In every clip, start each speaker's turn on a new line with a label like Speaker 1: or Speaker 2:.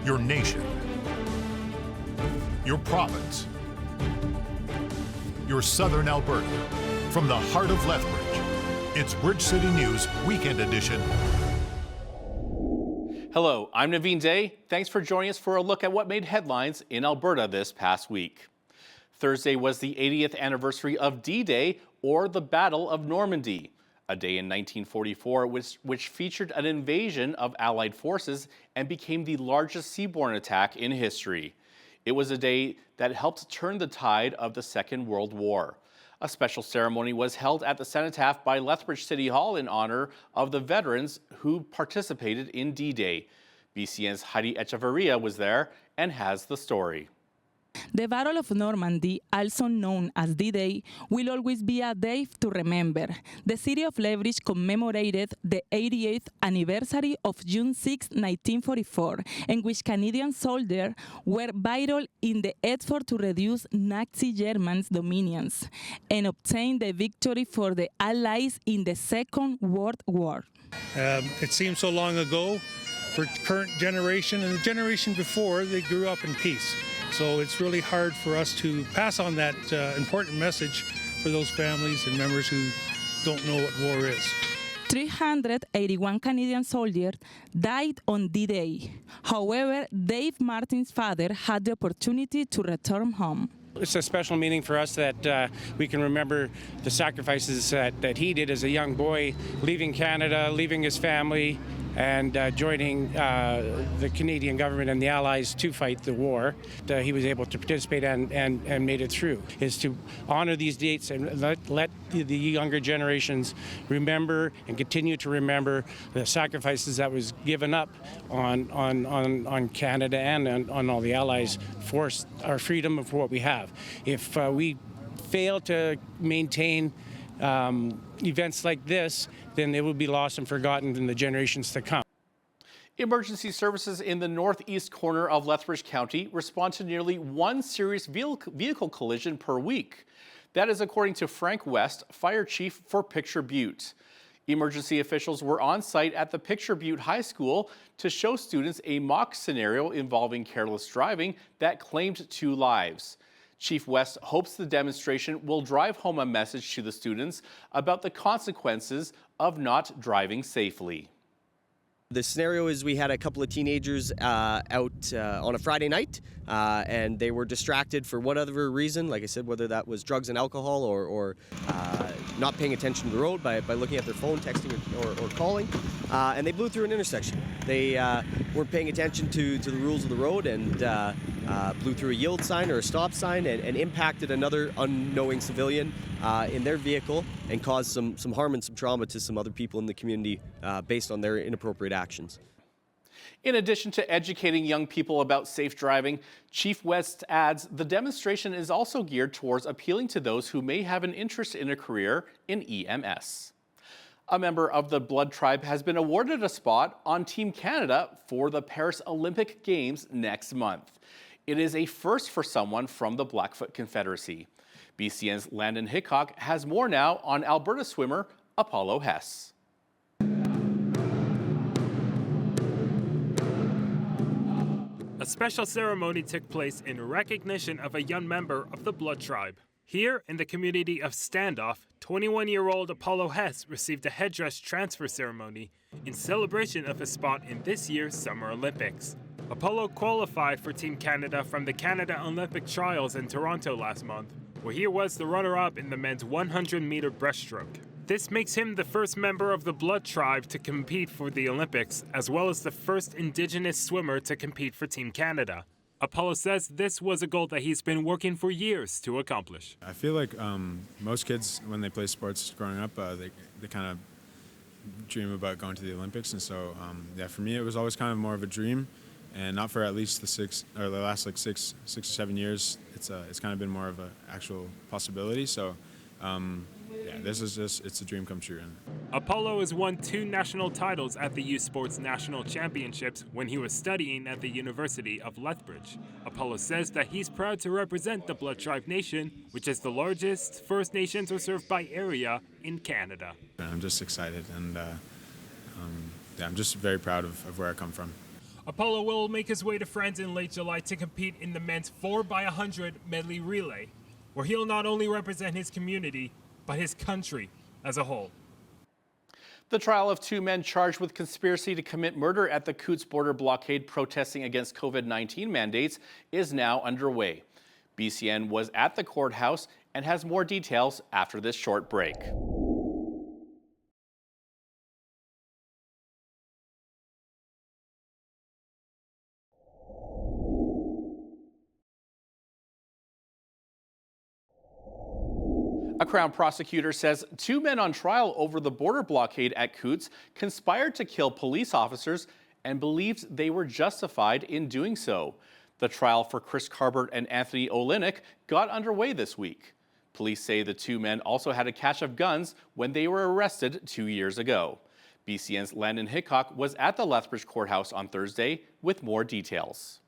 Speaker 1: your nation, your province, your southern Alberta. From the heart of Lethbridge, it's Bridge City News Weekend Edition.
Speaker 2: Hello, I'm Naveen Day. Thanks for joining us for a look at what made headlines in Alberta this past week. Thursday was the 80th anniversary of D-Day, or the Battle of Normandy, a day in 1944 which featured an invasion of Allied forces and became the largest seaborne attack in history. It was a day that helped turn the tide of the Second World War. A special ceremony was held at the Cenotaph by Lethbridge City Hall in honor of the veterans who participated in D-Day. BCN's Heidi Echeverria was there and has the story.
Speaker 3: The Battle of Normandy, also known as D-Day, will always be a day to remember. The city of Lethbridge commemorated the 88th anniversary of June 6, 1944, in which Canadian soldiers were vital in the effort to reduce Nazi Germany's dominions and obtain the victory for the Allies in the Second World War.
Speaker 4: It seems so long ago for current generation, and the generation before, they grew up in peace. So it's really hard for us to pass on that important message for those families and members who don't know what war is.
Speaker 3: 381 Canadian soldiers died on D-Day. However, Dave Martin's father had the opportunity to return home.
Speaker 5: It's a special meaning for us that we can remember the sacrifices that he did as a young boy, leaving Canada, leaving his family, and joining the Canadian government and the Allies to fight the war. He was able to participate and made it through. Is to honor these dates and let the younger generations remember and continue to remember the sacrifices that was given up on Canada and on all the Allies for our freedom of what we have. If we fail to maintain events like this, then it will be lost and forgotten in the generations to come.
Speaker 2: Emergency services in the northeast corner of Lethbridge County respond to nearly one serious vehicle collision per week. That is according to Frank West, fire chief for Picture Butte. Emergency officials were on site at the Picture Butte High School to show students a mock scenario involving careless driving that claimed 2 lives. Chief West hopes the demonstration will drive home a message to the students about the consequences of not driving safely.
Speaker 6: The scenario is we had a couple of teenagers out on a Friday night and they were distracted for whatever reason, like I said, whether that was drugs and alcohol or not paying attention to the road by looking at their phone, texting or calling, and they blew through an intersection. They weren't paying attention to the rules of the road and blew through a yield sign or a stop sign and impacted another unknowing civilian in their vehicle and caused some harm and some trauma to some other people in the community based on their inappropriate actions.
Speaker 2: In addition to educating young people about safe driving, Chief West adds the demonstration is also geared towards appealing to those who may have an interest in a career in EMS. A member of the Blood Tribe has been awarded a spot on Team Canada for the Paris Olympic Games next month. It is a first for someone from the Blackfoot Confederacy. BCN's Landon Hickok has more now on Alberta swimmer Apollo Hess.
Speaker 7: A special ceremony took place in recognition of a young member of the Blood Tribe. Here in the community of Standoff, 21-year-old Apollo Hess received a headdress transfer ceremony in celebration of his spot in this year's Summer Olympics. Apollo qualified for Team Canada from the Canada Olympic Trials in Toronto last month, where he was the runner-up in the men's 100-meter breaststroke. This makes him the first member of the Blood Tribe to compete for the Olympics, as well as the first Indigenous swimmer to compete for Team Canada. Apollo says this was a goal that he's been working for years to accomplish.
Speaker 8: I feel like most kids, when they play sports growing up, they kind of dream about going to the Olympics, and so yeah, for me it was always kind of more of a dream, and not for at least the last like six or 7 years. It's kind of been more of an actual possibility. So. Yeah, it's a dream come true.
Speaker 7: Apollo has won 2 national titles at the Youth Sports National Championships when he was studying at the University of Lethbridge. Apollo says that he's proud to represent the Blood Tribe Nation, which is the largest First Nations reserved by area in Canada.
Speaker 8: I'm just excited and yeah, I'm just very proud of where I come from.
Speaker 7: Apollo will make his way to France in late July to compete in the men's 4x100 medley relay, where he'll not only represent his community, but his country as a whole.
Speaker 2: The trial of two men charged with conspiracy to commit murder at the Coutts border blockade protesting against COVID-19 mandates is now underway. BCN was at the courthouse and has more details after this short break. A Crown prosecutor says two men on trial over the border blockade at Coutts conspired to kill police officers and believed they were justified in doing so. The trial for Chris Carbert and Anthony Olenek got underway this week. Police say the two men also had a cache of guns when they were arrested 2 years ago. BCN's Landon Hickok was at the Lethbridge courthouse on Thursday with more details.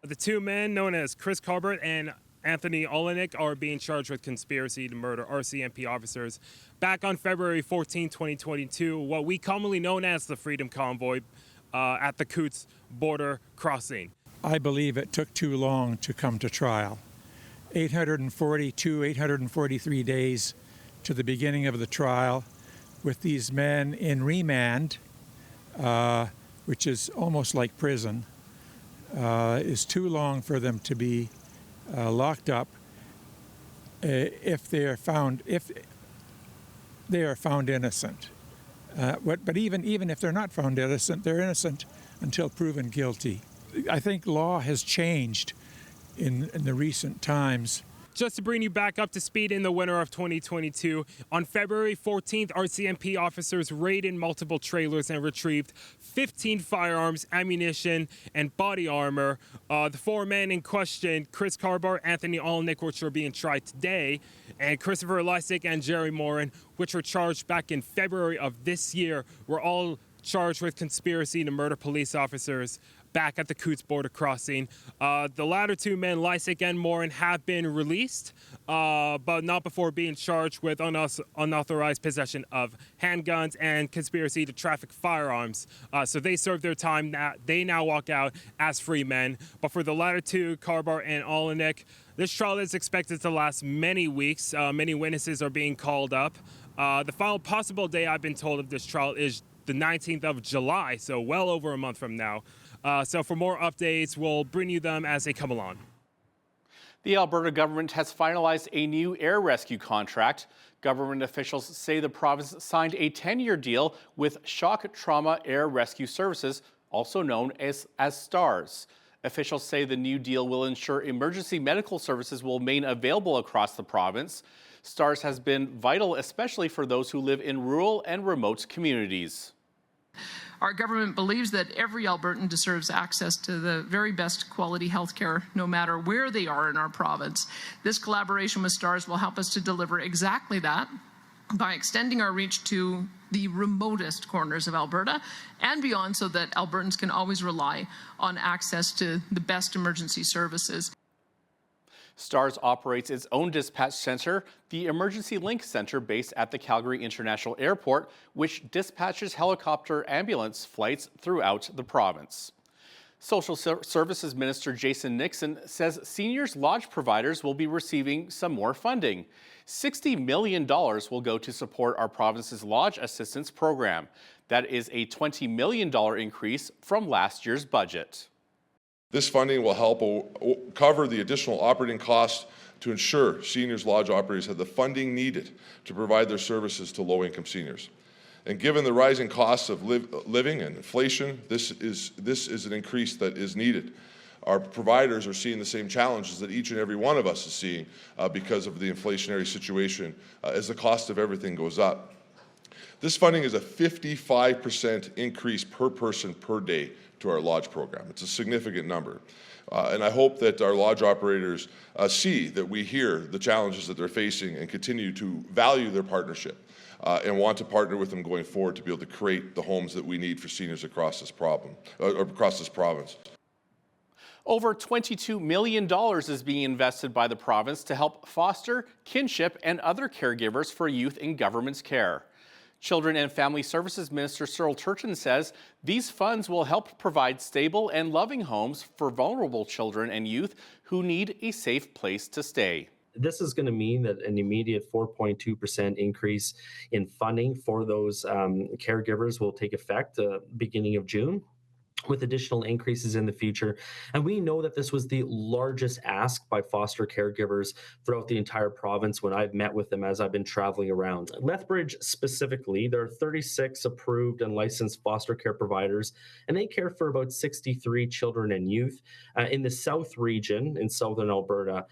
Speaker 7: The two men, known as Chris Carbert and Anthony Olenek, are being charged with conspiracy to murder RCMP officers back on February 14, 2022, what we commonly known as the Freedom Convoy at the Coutts border crossing.
Speaker 9: I believe it took too long to come to trial. 843 days to the beginning of the trial, with these men in remand, which is almost like prison, is too long for them to be locked up if they are found innocent. But even if they're not found innocent, they're innocent until proven guilty. I think law has changed in the recent times.
Speaker 7: Just to bring you back up to speed, in the winter of 2022, on February 14th, RCMP officers raided multiple trailers and retrieved 15 firearms, ammunition, and body armor. The four men in question, Chris Carbart, Anthony Olenek, which are being tried today, and Christopher Lysick and Jerry Morin, which were charged back in February of this year, were all charged with conspiracy to murder police officers back at the Coutts border crossing. The latter two men, Lysick and Morin, have been released, but not before being charged with unauthorized possession of handguns and conspiracy to traffic firearms. So they served their time. They now walk out as free men. But for the latter two, Carbart and Olenek, this trial is expected to last many weeks. Many witnesses are being called up. The final possible day I've been told of this trial is the 19th of July, so well over a month from now. So for more updates, we'll bring you them as they come along.
Speaker 2: The Alberta government has finalized a new air rescue contract. Government officials say the province signed a 10-year deal with Shock Trauma Air Rescue Services, also known as STARS. Officials say the new deal will ensure emergency medical services will remain available across the province. STARS has been vital, especially for those who live in rural and remote communities.
Speaker 10: Our government believes that every Albertan deserves access to the very best quality health care, no matter where they are in our province. This collaboration with STARS will help us to deliver exactly that by extending our reach to the remotest corners of Alberta and beyond, so that Albertans can always rely on access to the best emergency services.
Speaker 2: STARS operates its own dispatch center, the Emergency Link Center, based at the Calgary International Airport, which dispatches helicopter ambulance flights throughout the province. Social Services Minister Jason Nixon says seniors lodge providers will be receiving some more funding. $60 million will go to support our province's lodge assistance program. That is a $20 million increase from last year's budget.
Speaker 11: This funding will help cover the additional operating costs to ensure seniors lodge operators have the funding needed to provide their services to low-income seniors. And given the rising costs of living and inflation, this is an increase that is needed. Our providers are seeing the same challenges that each and every one of us is seeing because of the inflationary situation as the cost of everything goes up. This funding is a 55% increase per person per day to our lodge program. It's a significant number. And I hope that our lodge operators see that we hear the challenges that they're facing and continue to value their partnership and want to partner with them going forward to be able to create the homes that we need for seniors across this province.
Speaker 2: Over $22 million is being invested by the province to help foster kinship and other caregivers for youth in government's care. Children and Family Services Minister Cyril Turchin says these funds will help provide stable and loving homes for vulnerable children and youth who need a safe place to stay.
Speaker 12: This is going to mean that an immediate 4.2% increase in funding for those caregivers will take effect beginning of June, with additional increases in the future. And we know that this was the largest ask by foster caregivers throughout the entire province when I've met with them as I've been traveling around. Lethbridge specifically, there are 36 approved and licensed foster care providers, and they care for about 63 children and youth. In the South region, in southern Alberta,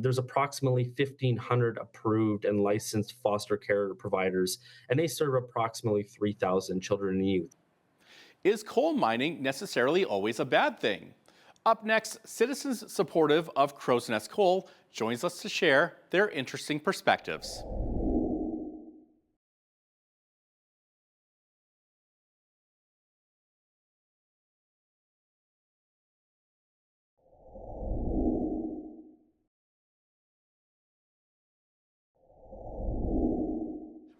Speaker 12: there's approximately 1,500 approved and licensed foster care providers, and they serve approximately 3,000 children and youth.
Speaker 2: Is coal mining necessarily always a bad thing? Up next, citizens supportive of Crow's Nest Coal joins us to share their interesting perspectives.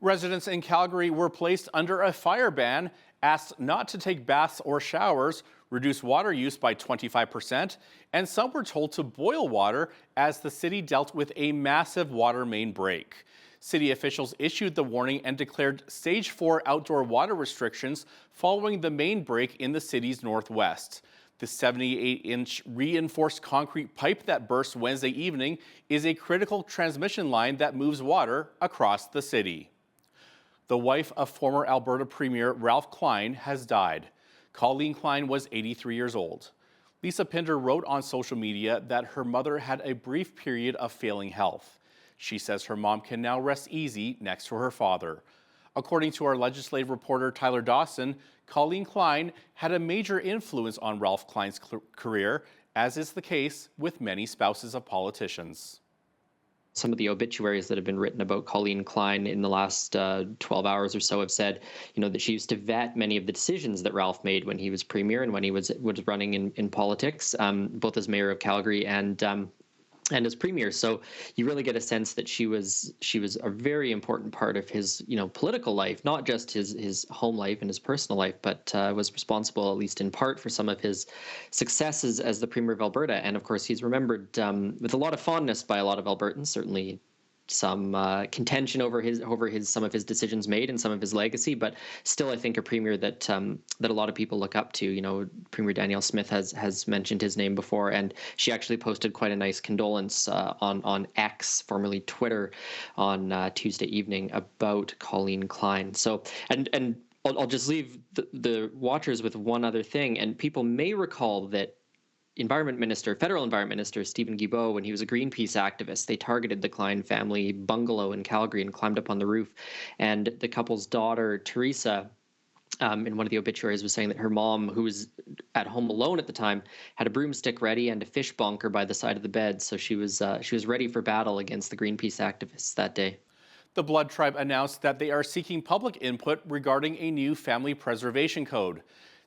Speaker 2: Residents in Calgary were placed under a fire ban, asked not to take baths or showers, reduce water use by 25%, and some were told to boil water as the city dealt with a massive water main break. City officials issued the warning and declared Stage 4 outdoor water restrictions following the main break in the city's northwest. The 78-inch reinforced concrete pipe that burst Wednesday evening is a critical transmission line that moves water across the city. The wife of former Alberta Premier Ralph Klein has died. Colleen Klein was 83 years old. Lisa Pinder wrote on social media that her mother had a brief period of failing health. She says her mom can now rest easy next to her father. According to our legislative reporter Tyler Dawson, Colleen Klein had a major influence on Ralph Klein's career, as is the case with many spouses of politicians.
Speaker 13: Some of the obituaries that have been written about Colleen Klein in the last 12 hours or so have said, that she used to vet many of the decisions that Ralph made when he was premier and when he was running in politics, both as mayor of Calgary and as premier. So you really get a sense that she was a very important part of his political life, not just his home life and his personal life, but was responsible, at least in part, for some of his successes as the premier of Alberta. And of course, he's remembered with a lot of fondness by a lot of Albertans, certainly some contention over some of his decisions made and some of his legacy, but still I think a premier that a lot of people look up to. Premier Danielle Smith has mentioned his name before, and she actually posted quite a nice condolence on X, formerly Twitter, on Tuesday evening about Colleen Klein. So and I'll just leave the watchers with one other thing, and people may recall that Federal Environment Minister Stephen Guilbeault, when he was a Greenpeace activist, they targeted the Klein family bungalow in Calgary and climbed up on the roof. And the couple's daughter, Teresa, in one of the obituaries was saying that her mom, who was at home alone at the time, had a broomstick ready and a fish bonker by the side of the bed. So she was ready for battle against the Greenpeace activists that day.
Speaker 2: The Blood Tribe announced that they are seeking public input regarding a new family preservation code.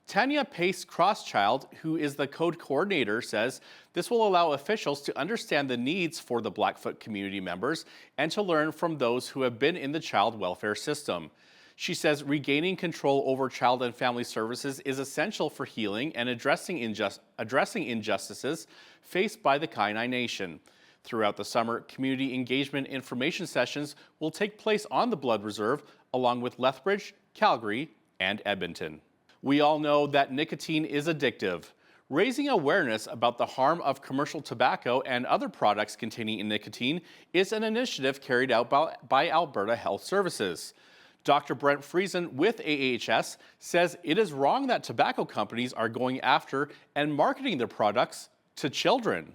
Speaker 2: Tanya Pace-Crosschild, who is the code coordinator, says this will allow officials to understand the needs for the Blackfoot community members and to learn from those who have been in the child welfare system. She says regaining control over child and family services is essential for healing and addressing injustices faced by the Kainai Nation. Throughout the summer, community engagement information sessions will take place on the Blood Reserve, along with Lethbridge, Calgary, and Edmonton. We all know that nicotine is addictive. Raising awareness about the harm of commercial tobacco and other products containing nicotine is an initiative carried out by Alberta Health Services. Dr. Brent Friesen with AHS says it is wrong that tobacco companies are going after and marketing their products to children.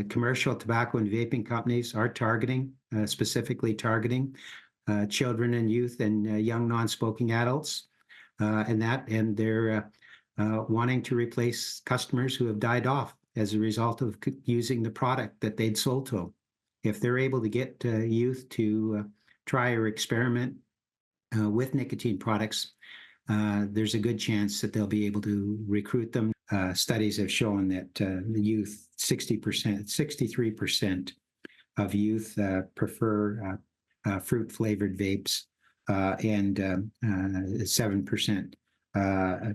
Speaker 14: Commercial tobacco and vaping companies are specifically targeting children and youth and young non-smoking adults. And they're wanting to replace customers who have died off as a result of using the product that they'd sold to them. If they're able to get youth to try or experiment with nicotine products, there's a good chance that they'll be able to recruit them. Studies have shown that the youth, 63% of youth prefer fruit-flavored vapes and 7%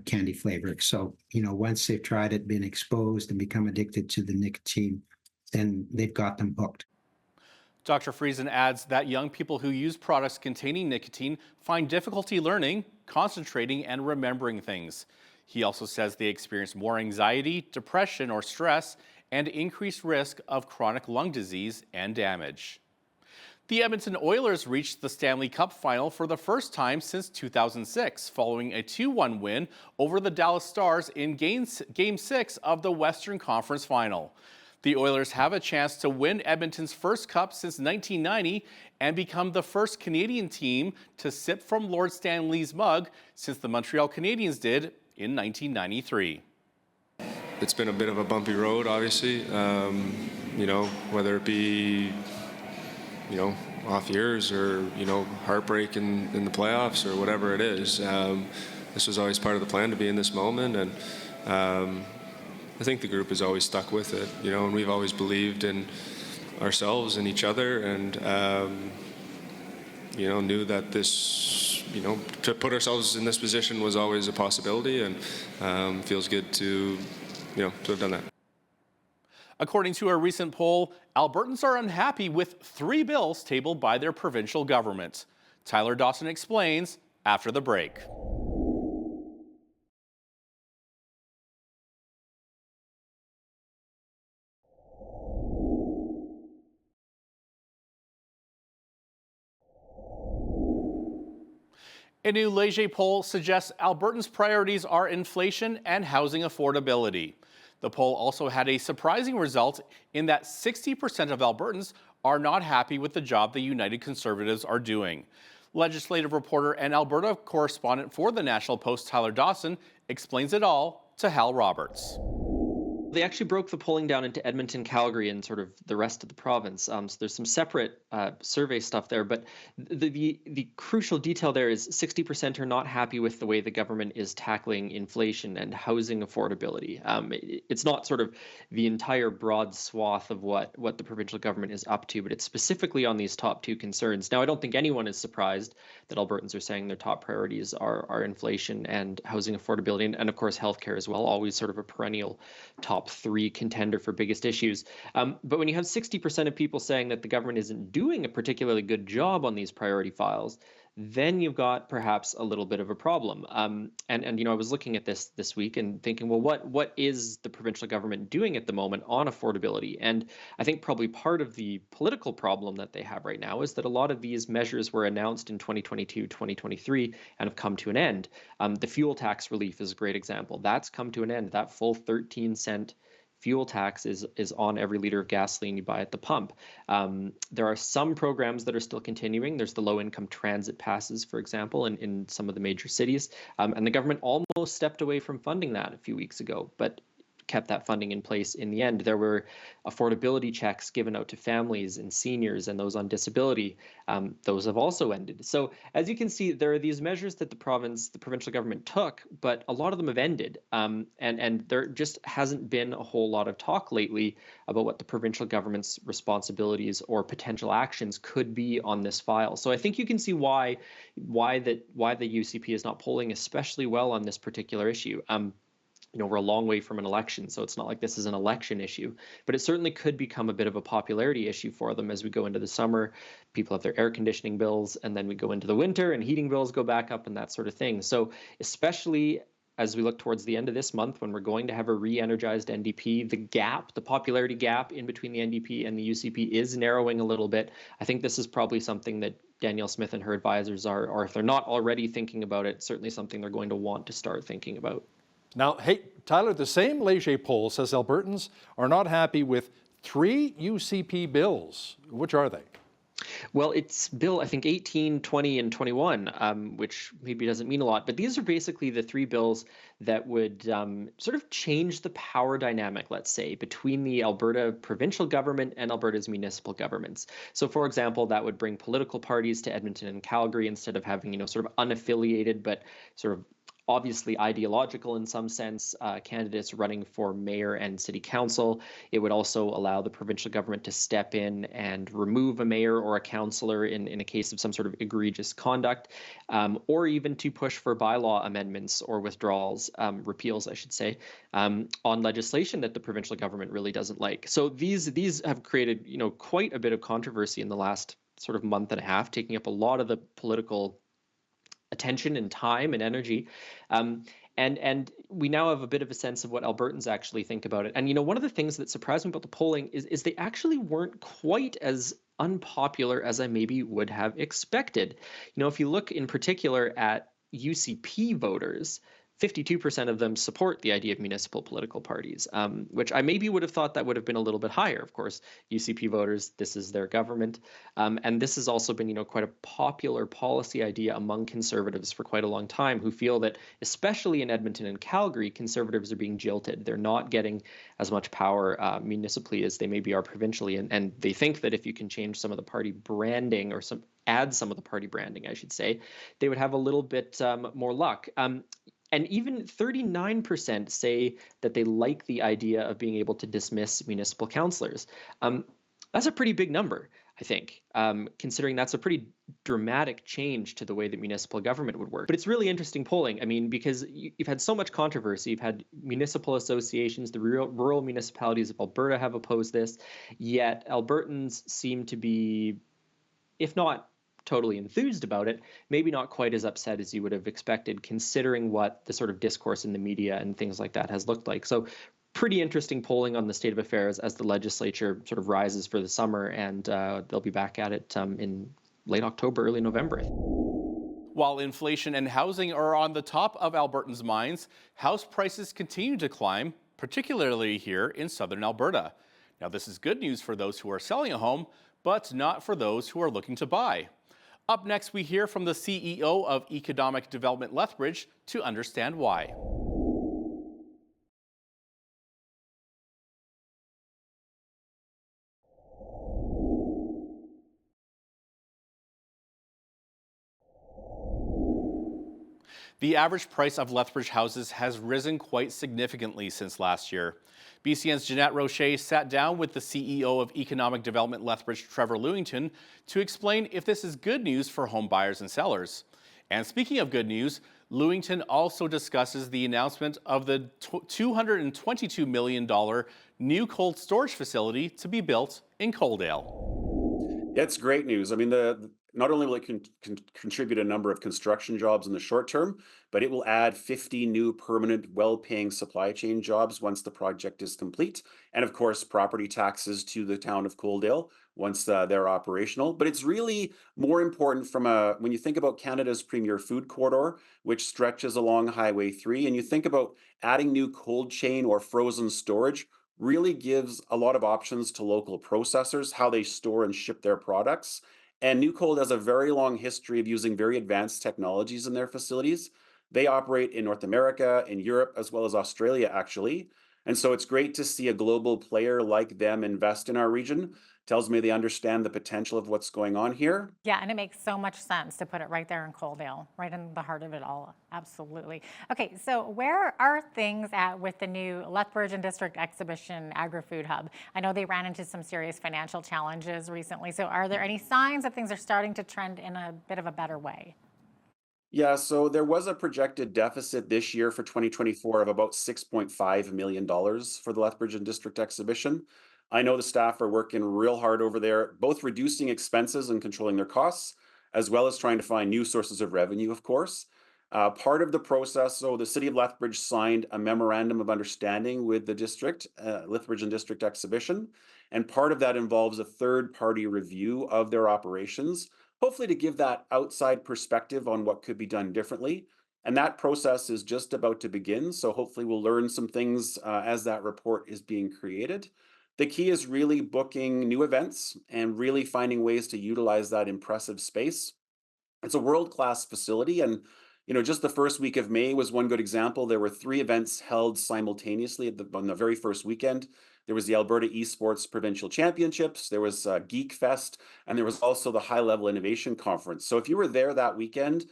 Speaker 14: candy flavor. So, once they've tried it, been exposed, and become addicted to the nicotine, then they've got them hooked.
Speaker 2: Dr. Friesen adds that young people who use products containing nicotine find difficulty learning, concentrating, and remembering things. He also says they experience more anxiety, depression, or stress, and increased risk of chronic lung disease and damage. The Edmonton Oilers reached the Stanley Cup final for the first time since 2006, following a 2-1 win over the Dallas Stars in Game 6 of the Western Conference Final. The Oilers have a chance to win Edmonton's first cup since 1990 and become the first Canadian team to sip from Lord Stanley's mug since the Montreal Canadiens did in 1993.
Speaker 15: It's been a bit of a bumpy road, obviously, whether it be, off years or, heartbreak in the playoffs or whatever it is. This was always part of the plan to be in this moment, and I think the group has always stuck with it, and we've always believed in ourselves and each other, and, knew that this, to put ourselves in this position was always a possibility, and feels good to have done that.
Speaker 2: According to a recent poll, Albertans are unhappy with 3 bills tabled by their provincial government. Tyler Dawson explains after the break. A new Leger poll suggests Albertans' priorities are inflation and housing affordability. The poll also had a surprising result in that 60% of Albertans are not happy with the job the United Conservatives are doing. Legislative reporter and Alberta correspondent for the National Post, Tyler Dawson, explains it all to Hal Roberts.
Speaker 13: They actually broke the polling down into Edmonton, Calgary, and sort of the rest of the province. So there's some separate survey stuff there, but the crucial detail there is 60% are not happy with the way the government is tackling inflation and housing affordability. It's not sort of the entire broad swath of what the provincial government is up to, but it's specifically on these top 2 concerns. Now, I don't think anyone is surprised that Albertans are saying their top priorities are inflation and housing affordability, and of course healthcare as well, always sort of a perennial top 3 contender for biggest issues. But when you have 60% of people saying that the government isn't doing a particularly good job on these priority files, then you've got perhaps a little bit of a problem. And I was looking at this week and thinking, well, what is the provincial government doing at the moment on affordability? And I think probably part of the political problem that they have right now is that a lot of these measures were announced in 2022, 2023, and have come to an end. The fuel tax relief is a great example. That's come to an end. That full 13-cent fuel tax is on every liter of gasoline you buy at the pump. There are some programs that are still continuing. There's the low-income transit passes, for example, in some of the major cities. And the government almost stepped away from funding that a few weeks ago, but kept that funding in place in the end. There were affordability checks given out to families and seniors and those on disability. Those have also ended. So as you can see, there are these measures that the provincial government took, but a lot of them have ended. And there just hasn't been a whole lot of talk lately about what the provincial government's responsibilities or potential actions could be on this file. So I think you can see why the UCP is not polling especially well on this particular issue. We're a long way from an election, so it's not like this is an election issue, but it certainly could become a bit of a popularity issue for them as we go into the summer. People have their air conditioning bills, and then we go into the winter and heating bills go back up and that sort of thing. So especially as we look towards the end of this month when we're going to have a re-energized NDP, the popularity gap in between the NDP and the UCP is narrowing a little bit. I think this is probably something that Danielle Smith and her advisors are, if they're not already thinking about it, certainly something they're going to want to start thinking about.
Speaker 16: Now, hey, Tyler, the same Leger poll says Albertans are not happy with 3 UCP bills. Which are they?
Speaker 13: Well, it's Bill, I think, 18, 20, and 21, which maybe doesn't mean a lot. But these are basically the 3 bills that would sort of change the power dynamic, let's say, between the Alberta provincial government and Alberta's municipal governments. So, for example, that would bring political parties to Edmonton and Calgary instead of having, sort of unaffiliated but sort of obviously ideological in some sense, candidates running for mayor and city council. It would also allow the provincial government to step in and remove a mayor or a councillor in a case of some sort of egregious conduct, or even to push for bylaw amendments or withdrawals, repeals, I should say, on legislation that the provincial government really doesn't like. So these have created, quite a bit of controversy in the last sort of month and a half, taking up a lot of the political attention and time and energy. And we now have a bit of a sense of what Albertans actually think about it. And, one of the things that surprised me about the polling is they actually weren't quite as unpopular as I maybe would have expected. If you look in particular at UCP voters, 52% of them support the idea of municipal political parties, which I maybe would have thought that would have been a little bit higher. Of course, UCP voters, this is their government. And this has also been, quite a popular policy idea among Conservatives for quite a long time, who feel that, especially in Edmonton and Calgary, Conservatives are being jilted. They're not getting as much power municipally as they maybe are provincially. And they think that if you can change some of the party branding or add some of the party branding, I should say, they would have a little bit more luck. And even 39% say that they like the idea of being able to dismiss municipal councillors. That's a pretty big number, I think, considering that's a pretty dramatic change to the way that municipal government would work. But it's really interesting polling, because you've had so much controversy. You've had municipal associations, the rural municipalities of Alberta have opposed this, yet Albertans seem to be, if not totally enthused about it, maybe not quite as upset as you would have expected, considering what the sort of discourse in the media and things like that has looked like. So pretty interesting polling on the state of affairs as the legislature sort of rises for the summer, and they'll be back at it in late October, early November.
Speaker 2: While inflation and housing are on the top of Albertans' minds, house prices continue to climb, particularly here in southern Alberta. Now, this is good news for those who are selling a home, but not for those who are looking to buy. Up next, we hear from the CEO of Economic Development Lethbridge to understand why. The average price of Lethbridge houses has risen quite significantly since last year. BCN's Jeanette Rocher sat down with the CEO of Economic Development Lethbridge, Trevor Lewington, to explain if this is good news for home buyers and sellers. And speaking of good news, Lewington also discusses the announcement of the $222 million new cold storage facility to be built in Coaldale.
Speaker 17: It's great news. Not only will it contribute a number of construction jobs in the short term, but it will add 50 new permanent, well-paying supply chain jobs once the project is complete. And of course, property taxes to the town of Coaldale once they're operational. But it's really more important when you think about Canada's premier food corridor, which stretches along Highway 3, and you think about adding new cold chain or frozen storage, really gives a lot of options to local processors, how they store and ship their products. And New Cold has a very long history of using very advanced technologies in their facilities. They operate in North America, in Europe, as well as Australia, actually. And so it's great to see a global player like them invest in our region. Tells me they understand the potential of what's going on here.
Speaker 18: Yeah, and it makes so much sense to put it right there in Coaldale, right in the heart of it all. Absolutely. Okay, so where are things at with the new Lethbridge and District Exhibition Agri-Food Hub? I know they ran into some serious financial challenges recently. So are there any signs that things are starting to trend in a bit of a better way?
Speaker 17: Yeah, so there was a projected deficit this year for 2024 of about $6.5 million for the Lethbridge and District Exhibition. I know the staff are working real hard over there, both reducing expenses and controlling their costs, as well as trying to find new sources of revenue, of course. Part of the process, so the City of Lethbridge signed a memorandum of understanding with the district, Lethbridge and District Exhibition, and part of that involves a third-party review of their operations, hopefully to give that outside perspective on what could be done differently. And that process is just about to begin, so hopefully we'll learn some things as that report is being created. The key is really booking new events and really finding ways to utilize that impressive space. It's a world-class facility, and just the first week of May was one good example. There were 3 events held simultaneously on the very first weekend. There was the Alberta Esports Provincial Championships, there was Geek Fest, and there was also the High Level Innovation Conference. So if you were there that weekend,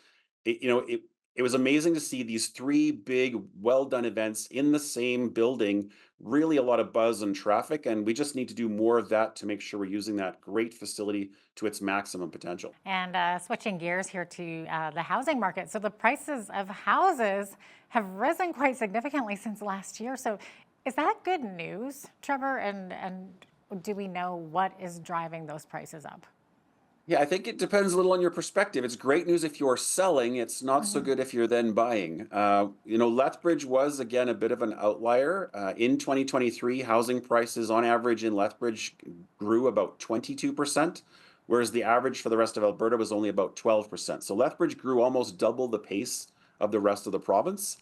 Speaker 17: it it was amazing to see these three big, well-done events in the same building, really a lot of buzz and traffic, and we just need to do more of that to make sure we're using that great facility to its maximum potential.
Speaker 18: And switching gears here to the housing market. So the prices of houses have risen quite significantly since last year. So is that good news, Trevor? And do we know what is driving those prices up?
Speaker 17: Yeah, I think it depends a little on your perspective. It's great news if you're selling. It's not so good if you're then buying. Lethbridge was, again, a bit of an outlier. In 2023, housing prices on average in Lethbridge grew about 22%, whereas the average for the rest of Alberta was only about 12%. So Lethbridge grew almost double the pace of the rest of the province.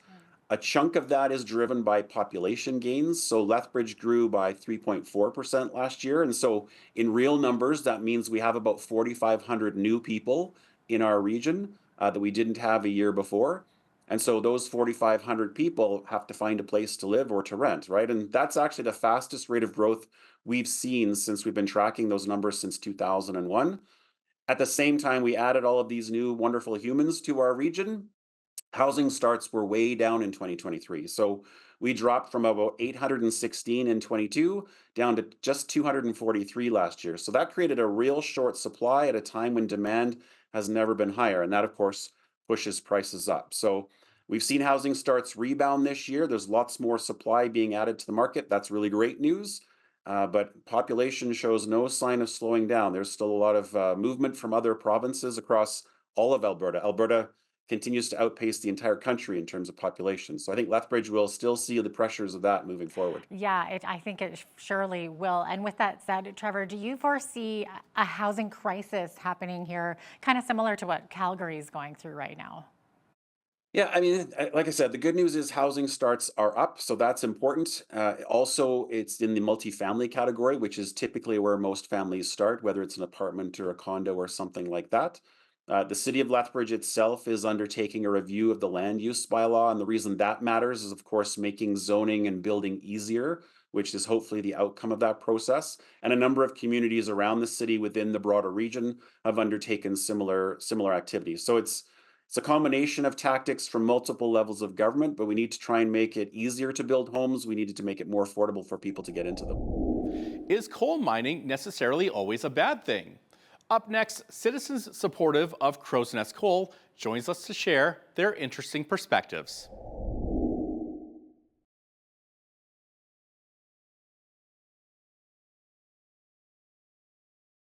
Speaker 17: A chunk of that is driven by population gains. So Lethbridge grew by 3.4% last year. And so in real numbers, that means we have about 4,500 new people in our region that we didn't have a year before. And so those 4,500 people have to find a place to live or to rent, right? And that's actually the fastest rate of growth we've seen since we've been tracking those numbers since 2001. At the same time, we added all of these new wonderful humans to our region. Housing starts were way down in 2023. So we dropped from about 816 in 22 down to just 243 last year. So that created a real short supply at a time when demand has never been higher. And that, of course, pushes prices up. So we've seen housing starts rebound this year. There's lots more supply being added to the market. That's really great news. But population shows no sign of slowing down. There's still a lot of movement from other provinces across all of Alberta. Alberta continues to outpace the entire country in terms of population. So I think Lethbridge will still see the pressures of that moving forward.
Speaker 18: Yeah, I think it surely will. And with that said, Trevor, do you foresee a housing crisis happening here, kind of similar to what Calgary is going through right now?
Speaker 17: Yeah, I mean, like I said, the good news is housing starts are up, so that's important. Also, it's in the multifamily category, which is typically where most families start, whether it's an apartment or a condo or something like that. The city of Lethbridge itself is undertaking a review of the land use bylaw, and the reason that matters is, of course, making zoning and building easier, which is hopefully the outcome of that process. And a number of communities around the city within the broader region have undertaken similar activities. So it's a combination of tactics from multiple levels of government, but we need to try and make it easier to build homes. We needed to make it more affordable for people to get into them.
Speaker 2: Is coal mining necessarily always a bad thing? Up next, citizens supportive of Crow's Nest Coal joins us to share their interesting perspectives.